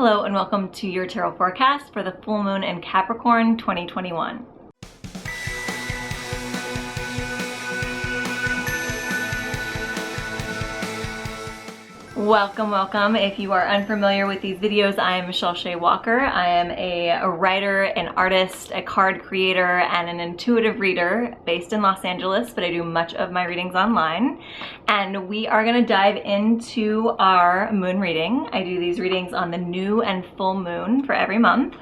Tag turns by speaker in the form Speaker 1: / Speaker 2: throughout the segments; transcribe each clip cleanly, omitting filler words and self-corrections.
Speaker 1: Hello and welcome to your tarot forecast for the full moon in Capricorn 2021. Welcome. If you are unfamiliar with these videos, I am Michelle Shea Walker. I am a writer, an artist, a card creator, and an intuitive reader based in Los Angeles, but I do much of my readings online. And we are going to dive into our moon reading. I do these readings on the new and full moon for every month.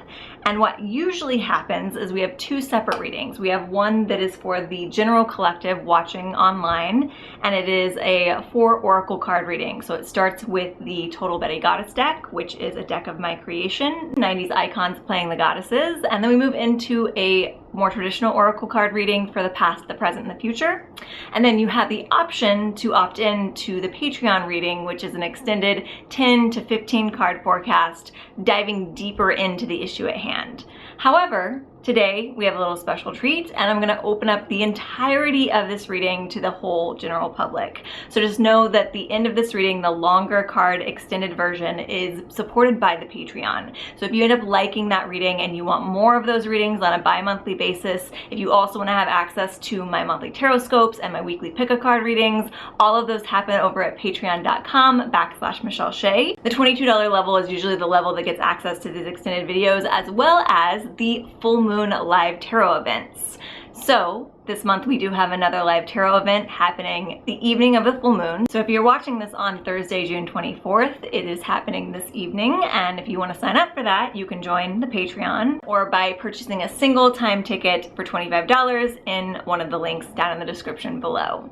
Speaker 1: And what usually happens is we have two separate readings. We have one that is for the general collective watching online, and it is a 4 oracle card reading. So it starts with the Total Betty Goddess deck, which is a deck of my creation, 90s icons playing the goddesses. And then we move into a more traditional oracle card reading for the past, the present, and the future. And then you have the option to opt in to the Patreon reading, which is an extended 10 to 15 card forecast, diving deeper into the issue at hand. However, today we have a little special treat, and I'm going to open up the entirety of this reading to the whole general public. So just know that the end of this reading, the longer card extended version, is supported by the Patreon. So if you end up liking that reading and you want more of those readings on a bi-monthly basis, if you also want to have access to my monthly tarot scopes and my weekly pick-a-card readings, all of those happen over at patreon.com/Michelle Shea. The $22 level is usually the level that gets access to these extended videos, as well as the full moon live tarot events. So this month we do have another live tarot event happening the evening of the full moon. So if you're watching this on Thursday, June 24th, it is happening this evening. And if you want to sign up for that, you can join the Patreon or by purchasing a single time ticket for $25 in one of the links down in the description below.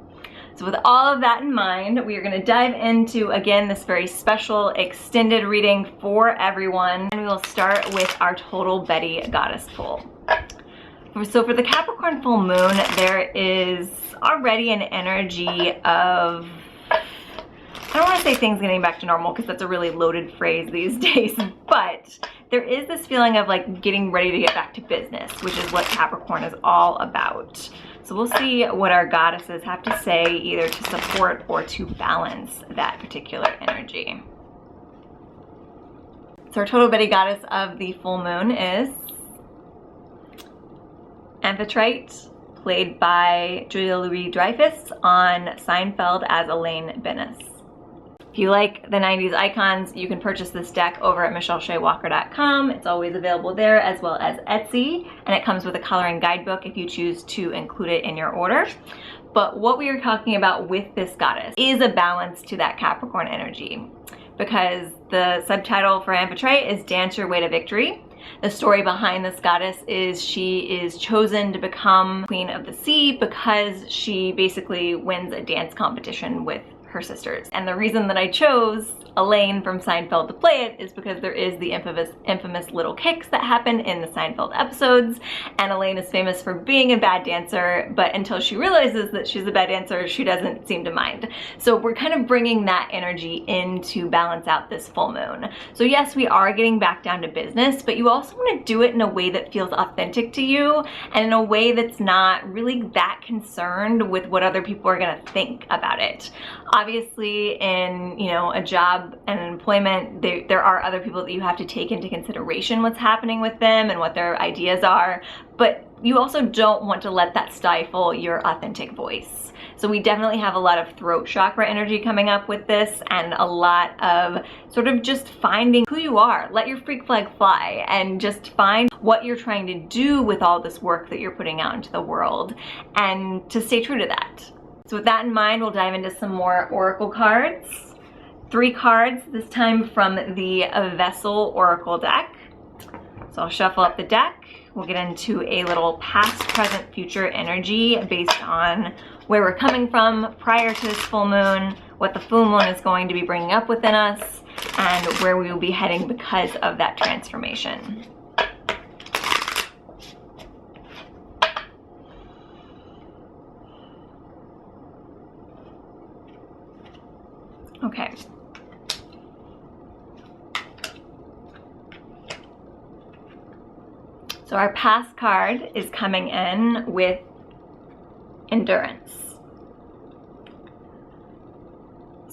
Speaker 1: So with all of that in mind, we are going to dive into, again, this very special extended reading for everyone. And we will start with our Total Betty Goddess pull. So for the Capricorn full moon, there is already an energy of, I don't want to say things getting back to normal because that's a really loaded phrase these days, but there is this feeling of like getting ready to get back to business, which is what Capricorn is all about. So we'll see what our goddesses have to say, either to support or to balance that particular energy. So our Total Betty Goddess of the full moon is Amphitrite, played by Julia Louis-Dreyfus on Seinfeld as Elaine Bennis. If you like the 90s icons, you can purchase this deck over at michellesheawalker.com. It's always available there, as well as Etsy, and it comes with a coloring guidebook if you choose to include it in your order. But what we are talking about with this goddess is a balance to that Capricorn energy, because the subtitle for Amphitrite is Dance Your Way to Victory. The story behind this goddess is she is chosen to become Queen of the Sea because she basically wins a dance competition with her sisters. And the reason that I chose Elaine from Seinfeld to play it is because there is the infamous little kicks that happen in the Seinfeld episodes, and Elaine is famous for being a bad dancer, but until she realizes that she's a bad dancer, she doesn't seem to mind. So we're kind of bringing that energy in to balance out this full moon. So yes, we are getting back down to business, but you also want to do it in a way that feels authentic to you and in a way that's not really that concerned with what other people are going to think about it. Obviously, in a job and employment, there are other people that you have to take into consideration what's happening with them and what their ideas are, but you also don't want to let that stifle your authentic voice. So we definitely have a lot of throat chakra energy coming up with this, and a lot of sort of just finding who you are. Let your freak flag fly and just find what you're trying to do with all this work that you're putting out into the world, and to stay true to that. So with that in mind, we'll dive into some more oracle cards. 3 cards, this time from the Vessel Oracle deck. So I'll shuffle up the deck. We'll get into a little past, present, future energy based on where we're coming from prior to this full moon, what the full moon is going to be bringing up within us, and where we will be heading because of that transformation. Okay. So our past card is coming in with endurance.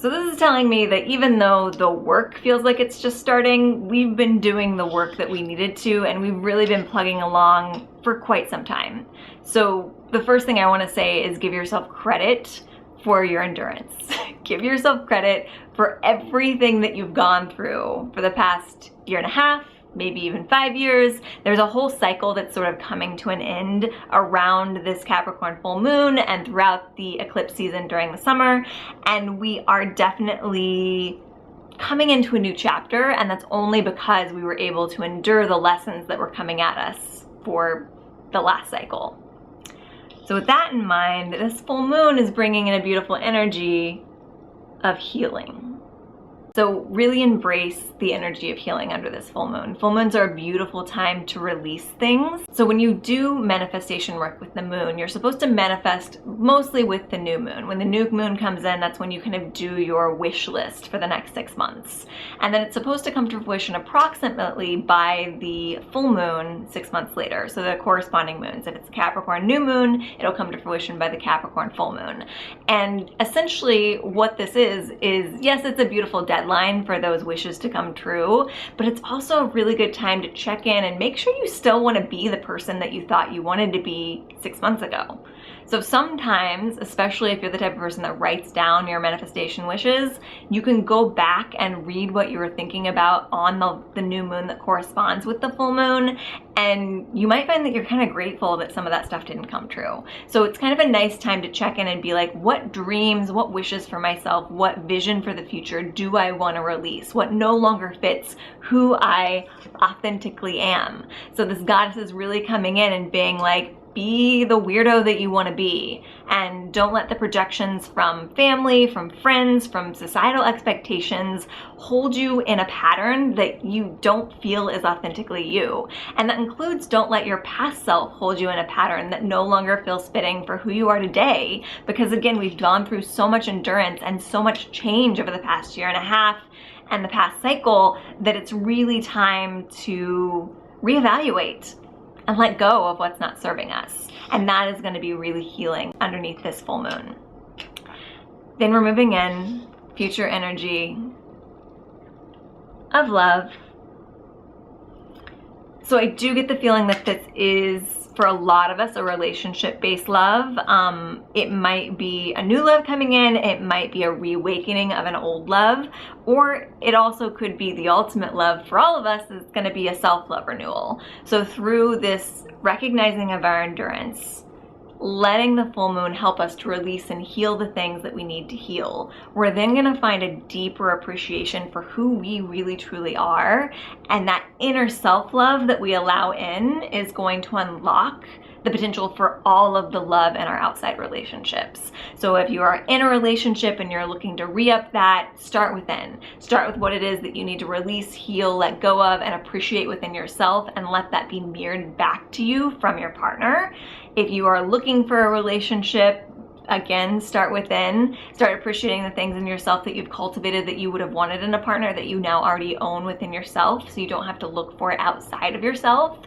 Speaker 1: So this is telling me that even though the work feels like it's just starting, we've been doing the work that we needed to, and we've really been plugging along for quite some time. So the first thing I want to say is give yourself credit for your endurance. Give yourself credit for everything that you've gone through for the past year and a half, maybe even 5 years. There's a whole cycle that's sort of coming to an end around this Capricorn full moon and throughout the eclipse season during the summer. And we are definitely coming into a new chapter, and that's only because we were able to endure the lessons that were coming at us for the last cycle. So with that in mind, this full moon is bringing in a beautiful energy of healing. So really embrace the energy of healing under this full moon. Full moons are a beautiful time to release things. So when you do manifestation work with the moon, you're supposed to manifest mostly with the new moon. When the new moon comes in, that's when you kind of do your wish list for the next 6 months. And then it's supposed to come to fruition approximately by the full moon 6 months later. So the corresponding moons. If it's Capricorn new moon, it'll come to fruition by the Capricorn full moon. And essentially what this is yes, it's a beautiful deadline for those wishes to come true, but it's also a really good time to check in and make sure you still want to be the person that you thought you wanted to be 6 months ago. So sometimes, especially if you're the type of person that writes down your manifestation wishes, you can go back and read what you were thinking about on the new moon that corresponds with the full moon, and you might find that you're kind of grateful that some of that stuff didn't come true. So it's kind of a nice time to check in and be like, what dreams, what wishes for myself, what vision for the future do I want to release? What no longer fits who I authentically am? So this goddess is really coming in and being like, be the weirdo that you want to be, and don't let the projections from family, from friends, from societal expectations hold you in a pattern that you don't feel is authentically you. And that includes, don't let your past self hold you in a pattern that no longer feels fitting for who you are today, because again, we've gone through so much endurance and so much change over the past year and a half and the past cycle that it's really time to reevaluate and let go of what's not serving us. And that is going to be really healing underneath this full moon. Then we're moving in future energy of love. So I do get the feeling that this is, for a lot of us, a relationship-based love. It might be a new love coming in, it might be a reawakening of an old love, or it also could be the ultimate love for all of us is going to be a self-love renewal. So through this recognizing of our endurance, letting the full moon help us to release and heal the things that we need to heal, we're then going to find a deeper appreciation for who we really truly are, and that inner self-love that we allow in is going to unlock the potential for all of the love in our outside relationships. So if you are in a relationship and you're looking to re-up that, start within. Start with what it is that you need to release, heal, let go of, and appreciate within yourself, and let that be mirrored back to you from your partner. If you are looking for a relationship, again, start within. Start appreciating the things in yourself that you've cultivated that you would have wanted in a partner that you now already own within yourself, so you don't have to look for it outside of yourself.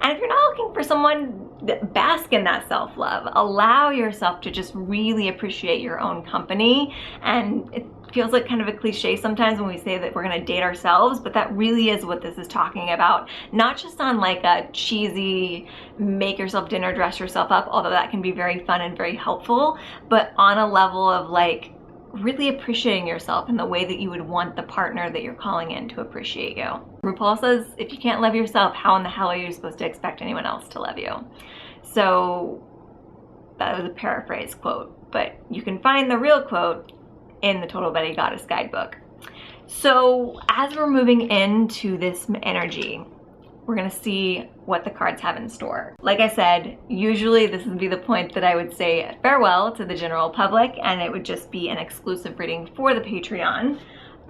Speaker 1: And if you're not looking for someone, bask in that self-love. Allow yourself to just really appreciate your own company. And it feels like kind of a cliche sometimes when we say that we're going to date ourselves, but that really is what this is talking about. Not just on like a cheesy make yourself dinner, dress yourself up, although that can be very fun and very helpful, but on a level of like really appreciating yourself in the way that you would want the partner that you're calling in to appreciate you. RuPaul says, if you can't love yourself, how in the hell are you supposed to expect anyone else to love you? So that was a paraphrase quote, but you can find the real quote in the Total Betty Goddess Guidebook. So as we're moving into this energy, we're gonna see what the cards have in store. Like I said, usually this would be the point that I would say farewell to the general public, and it would just be an exclusive reading for the Patreon.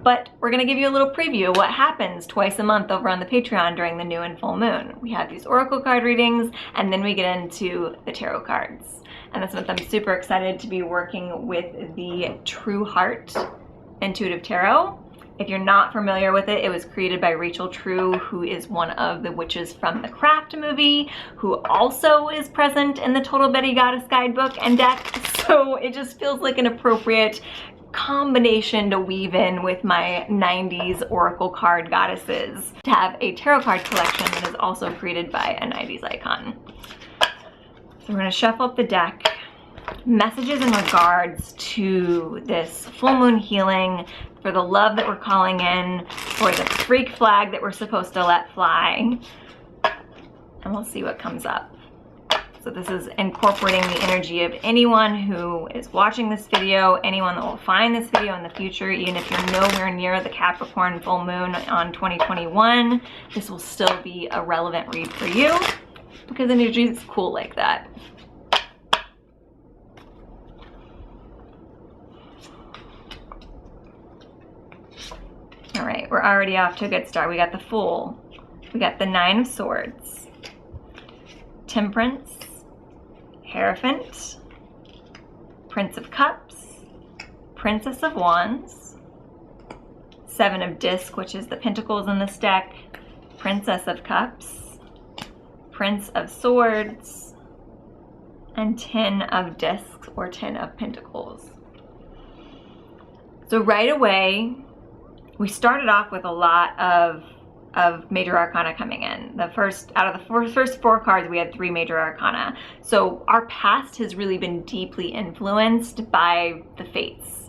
Speaker 1: But we're gonna give you a little preview of what happens twice a month over on the Patreon during the new and full moon. We have these oracle card readings, and then we get into the tarot cards. And this month I'm super excited to be working with the True Heart Intuitive Tarot. If you're not familiar with it, it was created by Rachel True, who is one of the witches from the Craft movie, who also is present in the Total Betty Goddess Guidebook and deck. So it just feels like an appropriate combination to weave in with my 90s oracle card goddesses to have a tarot card collection that is also created by a 90s icon. So we're going to shuffle up the deck. Messages in regards to this full moon healing, for the love that we're calling in, for the freak flag that we're supposed to let fly, and we'll see what comes up. So this is incorporating the energy of anyone who is watching this video, anyone that will find this video in the future, even if you're nowhere near the Capricorn full moon on 2021, this will still be a relevant read for you because energy is cool like that. All right, we're already off to a good start. We got the Fool, we got the Nine of Swords, Temperance, Hierophant, Prince of Cups, Princess of Wands, Seven of Discs, which is the Pentacles in this deck, Princess of Cups, Prince of Swords, and Ten of Discs, or Ten of Pentacles. So right away, we started off with a lot of major arcana coming in. Out of the first four cards, we had 3 major arcana. So our past has really been deeply influenced by the fates,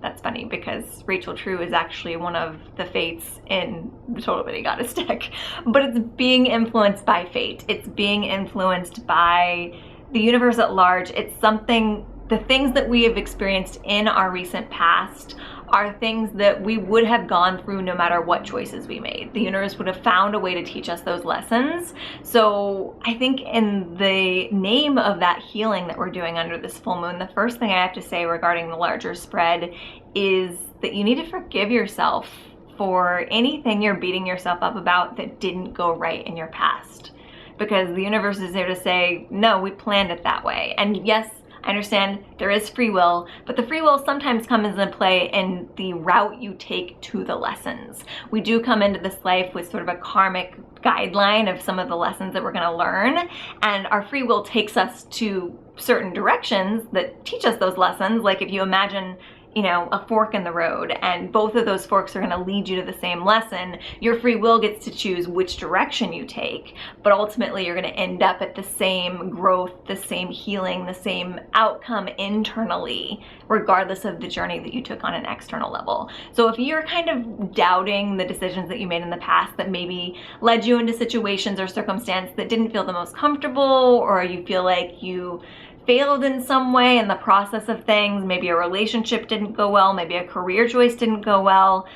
Speaker 1: that's funny because Rachel True is actually one of the fates in the Total Bitty Goddess deck, but it's being influenced by fate. It's being influenced by the universe at large. It's something, the things that we have experienced in our recent past are things that we would have gone through no matter what choices we made. The universe would have found a way to teach us those lessons. So I think in the name of that healing that we're doing under this full moon, the first thing I have to say regarding the larger spread is that you need to forgive yourself for anything you're beating yourself up about that didn't go right in your past. Because the universe is there to say, no, we planned it that way. And yes, I understand there is free will, but the free will sometimes comes into play in the route you take to the lessons. We do come into this life with sort of a karmic guideline of some of the lessons that we're going to learn, and our free will takes us to certain directions that teach us those lessons. Like if you imagine, you know, a fork in the road, and both of those forks are going to lead you to the same lesson. Your free will gets to choose which direction you take, but ultimately you're going to end up at the same growth, the same healing, the same outcome internally, regardless of the journey that you took on an external level. So if you're kind of doubting the decisions that you made in the past that maybe led you into situations or circumstances that didn't feel the most comfortable, or you feel like you failed in some way in the process of things, maybe a relationship didn't go well, maybe a career choice didn't go well,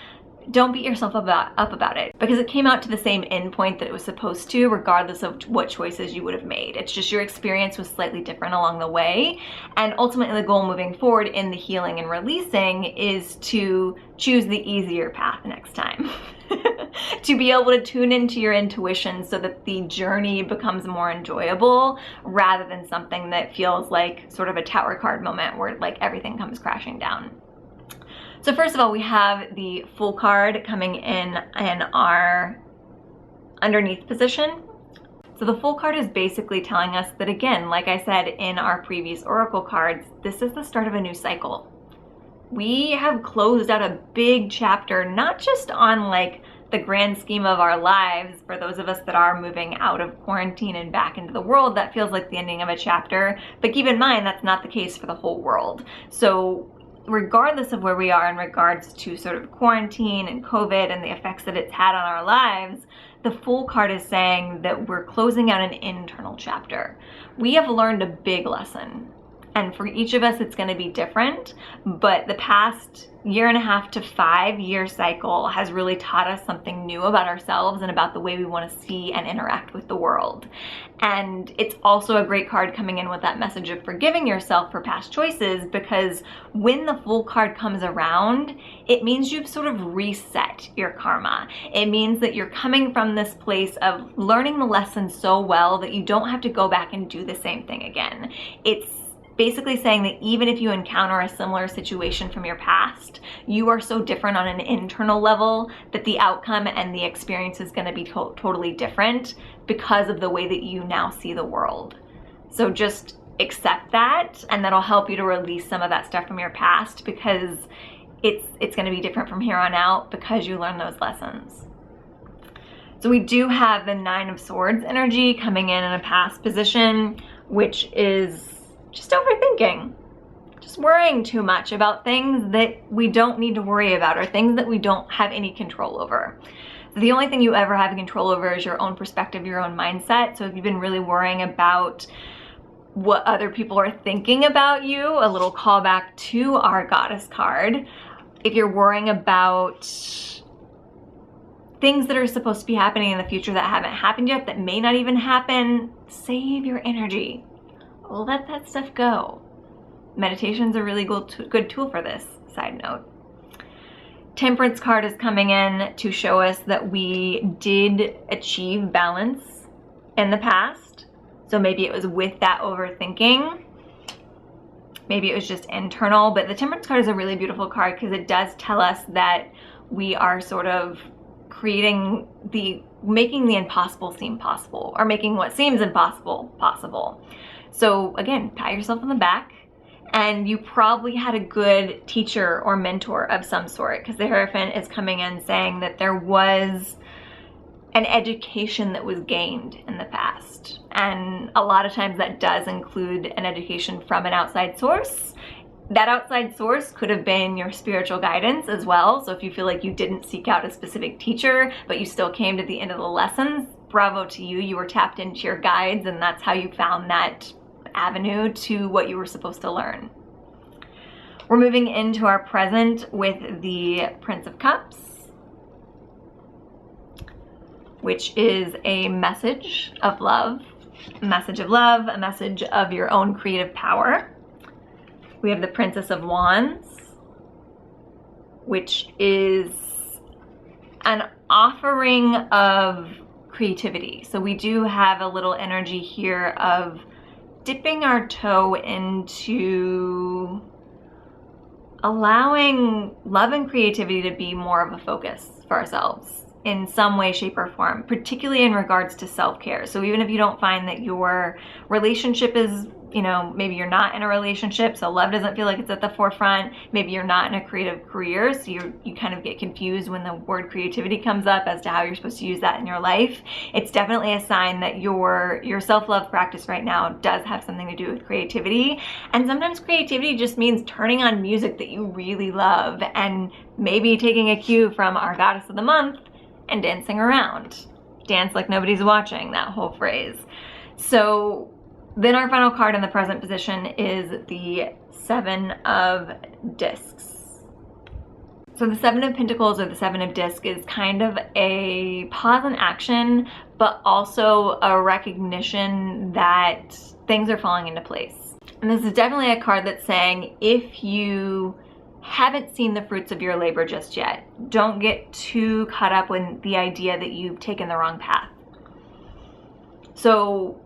Speaker 1: don't beat yourself up about it, because it came out to the same end point that it was supposed to, regardless of what choices you would have made. It's just your experience was slightly different along the way, and ultimately the goal moving forward in the healing and releasing is to choose the easier path next time. To be able to tune into your intuition so that the journey becomes more enjoyable rather than something that feels like sort of a tower card moment where like everything comes crashing down. So first of all, we have the Fool card coming in our underneath position. So the Fool card is basically telling us that, again, like I said in our previous oracle cards, this is the start of a new cycle. We have closed out a big chapter, not just on like the grand scheme of our lives. For those of us that are moving out of quarantine and back into the world, that feels like the ending of a chapter. But keep in mind, that's not the case for the whole world. So regardless of where we are in regards to sort of quarantine and COVID and the effects that it's had on our lives, the Fool card is saying that we're closing out an internal chapter. We have learned a big lesson. And for each of us, it's going to be different. But the past 1.5 to 5 year cycle has really taught us something new about ourselves and about the way we want to see and interact with the world. And it's also a great card coming in with that message of forgiving yourself for past choices, because when the Fool card comes around, it means you've sort of reset your karma. It means that you're coming from this place of learning the lesson so well that you don't have to go back and do the same thing again. It's basically saying that even if you encounter a similar situation from your past, you are so different on an internal level that the outcome and the experience is going to be totally different because of the way that you now see the world. So just accept that, and that'll help you to release some of that stuff from your past, because it's going to be different from here on out because you learn those lessons. So we do have the Nine of Swords energy coming in a past position, which is just overthinking, just worrying too much about things that we don't need to worry about, or things that we don't have any control over. So the only thing you ever have control over is your own perspective, your own mindset. So if you've been really worrying about what other people are thinking about you, a little callback to our Goddess card. If you're worrying about things that are supposed to be happening in the future that haven't happened yet, that may not even happen, save your energy. Let that stuff go. Meditation's a really good tool for this, side note. Temperance card is coming in to show us that we did achieve balance in the past. So maybe it was with that overthinking. Maybe it was just internal, but the Temperance card is a really beautiful card because it does tell us that we are sort of making the impossible seem possible, or making what seems impossible possible. So again, pat yourself on the back, and you probably had a good teacher or mentor of some sort, because the Hierophant is coming in saying that there was an education that was gained in the past. And a lot of times that does include an education from an outside source. That outside source could have been your spiritual guidance as well. So if you feel like you didn't seek out a specific teacher, but you still came to the end of the lessons, bravo to you. You were tapped into your guides, and that's how you found that avenue to what you were supposed to learn. We're moving into our present with the Prince of Cups, which is a message of love, a message of your own creative power. We have the Princess of Wands, which is an offering of creativity. So we do have a little energy here of dipping our toe into allowing love and creativity to be more of a focus for ourselves in some way, shape, or form, particularly in regards to self-care. So even if you don't find that your relationship is, maybe you're not in a relationship, so love doesn't feel like it's at the forefront. Maybe you're not in a creative career, so you kind of get confused when the word creativity comes up as to how you're supposed to use that in your life. It's definitely a sign that your self-love practice right now does have something to do with creativity. And sometimes creativity just means turning on music that you really love, and maybe taking a cue from our Goddess of the Month and dancing around. Dance like nobody's watching, that whole phrase. So then our final card in the present position is the Seven of Discs. So the Seven of Pentacles, or the Seven of Discs, is kind of a pause in action, but also a recognition that things are falling into place. And this is definitely a card that's saying, if you haven't seen the fruits of your labor just yet, don't get too caught up with the idea that you've taken the wrong path. So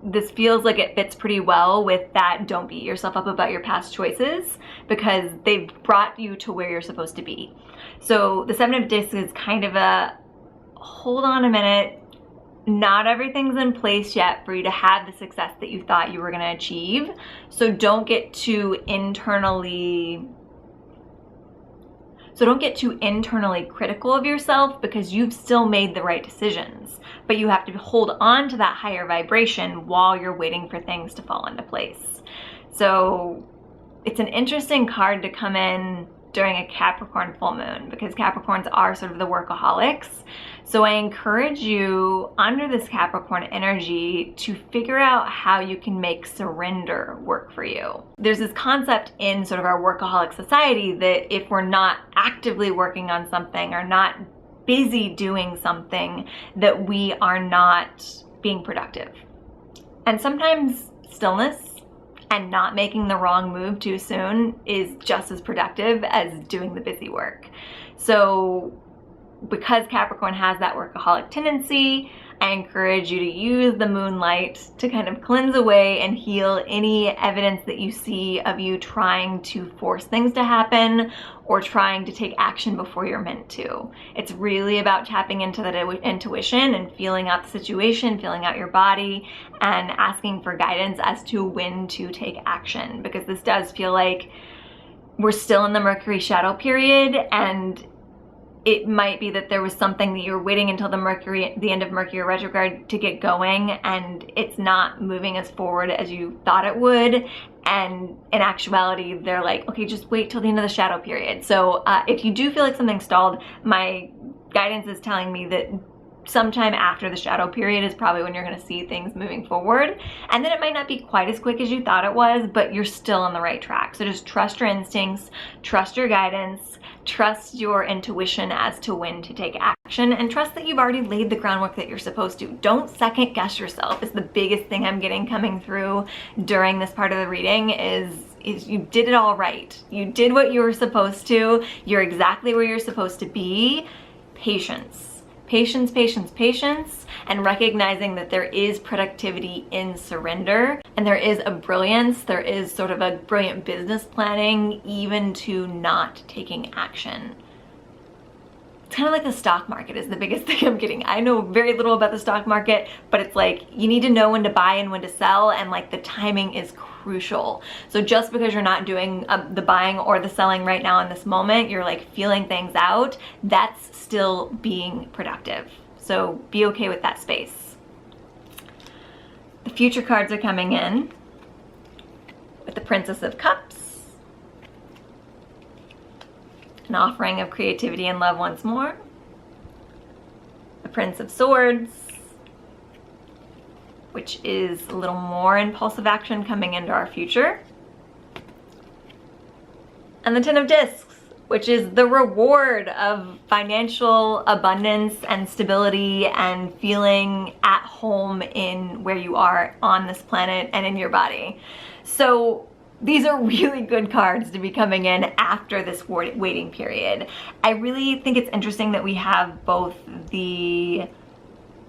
Speaker 1: this feels like it fits pretty well with that don't beat yourself up about your past choices, because they've brought you to where you're supposed to be. So the Seven of Discs is kind of a, hold on a minute, not everything's in place yet for you to have the success that you thought you were going to achieve. So don't get too internally critical of yourself, because you've still made the right decisions, but you have to hold on to that higher vibration while you're waiting for things to fall into place. So it's an interesting card to come in during a Capricorn full moon, because Capricorns are sort of the workaholics. So I encourage you under this Capricorn energy to figure out how you can make surrender work for you. There's this concept in sort of our workaholic society that if we're not actively working on something or not busy doing something, that we are not being productive. And sometimes stillness and not making the wrong move too soon is just as productive as doing the busy work. So because Capricorn has that workaholic tendency, I encourage you to use the moonlight to kind of cleanse away and heal any evidence that you see of you trying to force things to happen or trying to take action before you're meant to. It's really about tapping into that intuition and feeling out the situation, feeling out your body, and asking for guidance as to when to take action, because this does feel like we're still in the Mercury shadow period, and it might be that there was something that you were waiting until the end of Mercury retrograde to get going, and it's not moving as forward as you thought it would. And in actuality, they're like, okay, just wait till the end of the shadow period. So if you do feel like something's stalled, my guidance is telling me that sometime after the shadow period is probably when you're going to see things moving forward. And then it might not be quite as quick as you thought it was, but you're still on the right track. So just trust your instincts, trust your guidance, trust your intuition as to when to take action, and trust that you've already laid the groundwork that you're supposed to. Don't second guess yourself is the biggest thing I'm getting coming through during this part of the reading is you did it all right. You did what you were supposed to. You're exactly where you're supposed to be. Patience. Patience, patience, patience, and recognizing that there is productivity in surrender, and there is a brilliance, there is sort of a brilliant business planning, even to not taking action. It's kind of like the stock market is the biggest thing I'm getting. I know very little about the stock market, but it's like you need to know when to buy and when to sell, and like the timing is crucial. So just because you're not doing the buying or the selling right now in this moment, you're like feeling things out, that's still being productive. So be okay with that space. The future cards are coming in with the Princess of Cups, an offering of creativity and love once more, the Prince of Swords, which is a little more impulsive action coming into our future, and the Ten of Discs, which is the reward of financial abundance and stability and feeling at home in where you are on this planet and in your body. So these are really good cards to be coming in after this waiting period. I really think it's interesting that we have both the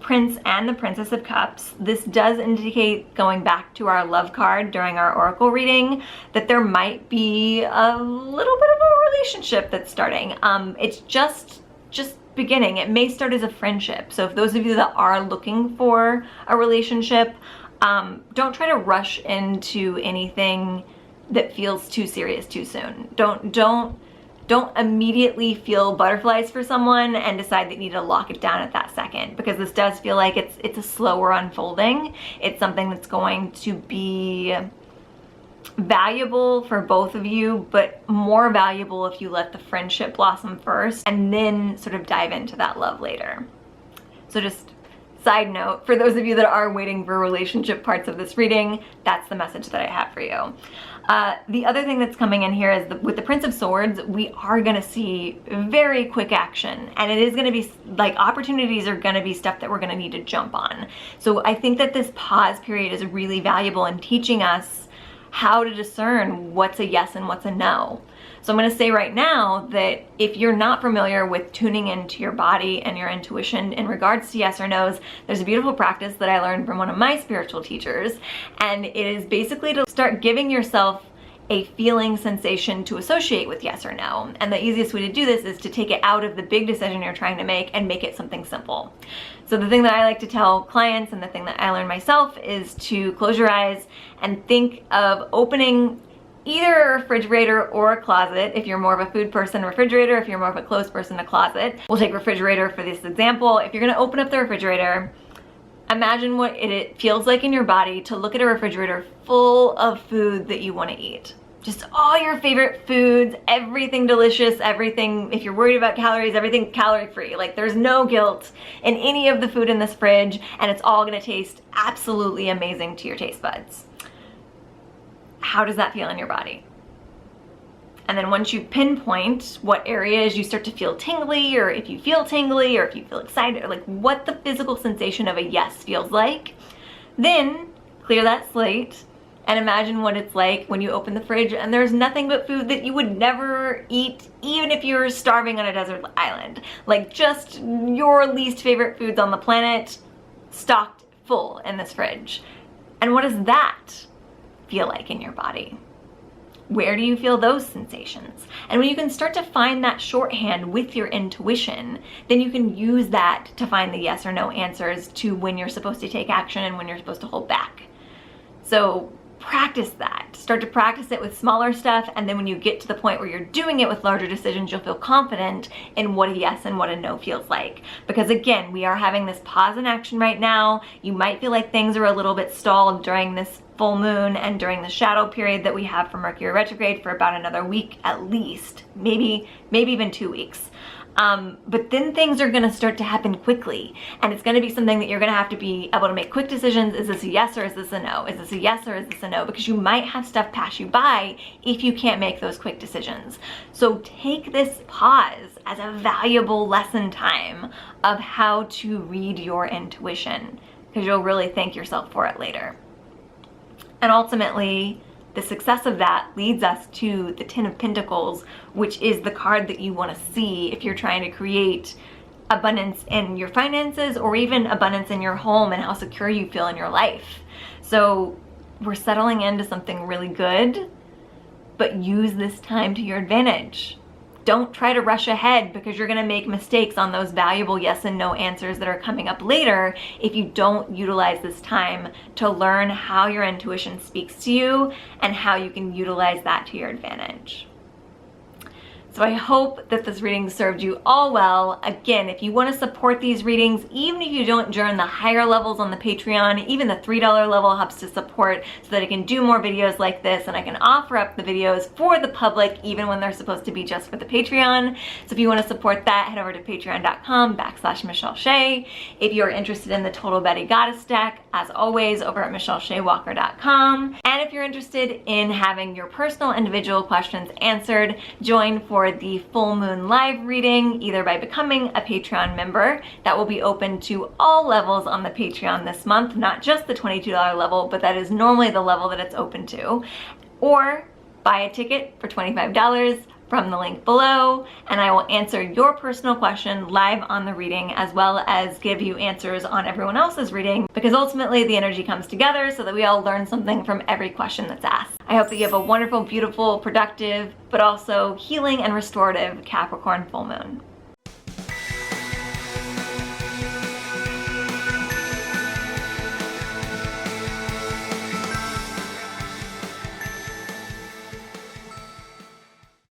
Speaker 1: Prince and the Princess of Cups. This does indicate, going back to our love card during our oracle reading, that there might be a little bit of a relationship that's starting. It's just beginning. It may start as a friendship. So if those of you that are looking for a relationship, don't try to rush into anything that feels too serious too soon. Don't immediately feel butterflies for someone and decide that you need to lock it down at that second, because this does feel like it's a slower unfolding. It's something that's going to be valuable for both of you, but more valuable if you let the friendship blossom first and then sort of dive into that love later. So just side note, for those of you that are waiting for relationship parts of this reading, that's the message that I have for you. The other thing that's coming in here is with the Prince of Swords, we are going to see very quick action, and it is going to be like opportunities are going to be stuff that we're going to need to jump on. So I think that this pause period is really valuable in teaching us how to discern what's a yes and what's a no. So I'm going to say right now that if you're not familiar with tuning into your body and your intuition in regards to yes or no's, there's a beautiful practice that I learned from one of my spiritual teachers, and it is basically to start giving yourself a feeling sensation to associate with yes or no. And the easiest way to do this is to take it out of the big decision you're trying to make and make it something simple. So the thing that I like to tell clients, and the thing that I learned myself, is to close your eyes and think of opening either a refrigerator or a closet. If you're more of a food person, refrigerator. If you're more of a clothes person, a closet. We'll take refrigerator for this example. If you're gonna open up the refrigerator, imagine what it feels like in your body to look at a refrigerator full of food that you wanna eat. Just all your favorite foods, everything delicious, everything, if you're worried about calories, everything calorie free. Like there's no guilt in any of the food in this fridge, and it's all gonna taste absolutely amazing to your taste buds. How does that feel in your body? And then once you pinpoint what areas you start to feel tingly, or if you feel tingly, or if you feel excited, or like what the physical sensation of a yes feels like, then clear that slate and imagine what it's like when you open the fridge and there's nothing but food that you would never eat, even if you were starving on a desert island. Like just your least favorite foods on the planet. stocked full in this fridge. And what does that feel like in your body? Where do you feel those sensations? And when you can start to find that shorthand with your intuition, then you can use that to find the yes or no answers to when you're supposed to take action and when you're supposed to hold back. So practice that. Start to practice it with smaller stuff, and then when you get to the point where you're doing it with larger decisions, you'll feel confident in what a yes and what a no feels like. Because again, we are having this pause in action right now. You might feel like things are a little bit stalled during this full moon and during the shadow period that we have for Mercury retrograde for about another week at least, maybe even 2 weeks. But then things are gonna start to happen quickly, and it's gonna be something that you're gonna have to be able to make quick decisions. Is this a yes or is this a no? Is this a yes or is this a no? Because you might have stuff pass you by if you can't make those quick decisions. So take this pause as a valuable lesson time of how to read your intuition, because you'll really thank yourself for it later. And ultimately, the success of that leads us to the Ten of Pentacles, which is the card that you want to see if you're trying to create abundance in your finances or even abundance in your home and how secure you feel in your life. So we're settling into something really good, but use this time to your advantage. Don't try to rush ahead, because you're going to make mistakes on those valuable yes and no answers that are coming up later if you don't utilize this time to learn how your intuition speaks to you and how you can utilize that to your advantage. So I hope that this reading served you all well. Again, if you want to support these readings, even if you don't join the higher levels on the Patreon, even the $3 level helps to support so that I can do more videos like this and I can offer up the videos for the public even when they're supposed to be just for the Patreon. So if you want to support that, head over to patreon.com/Michelle Shea. If you're interested in the Total Betty Goddess deck, as always, over at michelleshewalker.com. And if you're interested in having your personal individual questions answered, join for the full moon live reading, either by becoming a Patreon member. That will be open to all levels on the Patreon this month, not just the $22 level, but that is normally the level that it's open to. Or buy a ticket for $25 from the link below, and I will answer your personal question live on the reading, as well as give you answers on everyone else's reading, because ultimately the energy comes together so that we all learn something from every question that's asked. I hope that you have a wonderful, beautiful, productive, but also healing and restorative Capricorn full moon.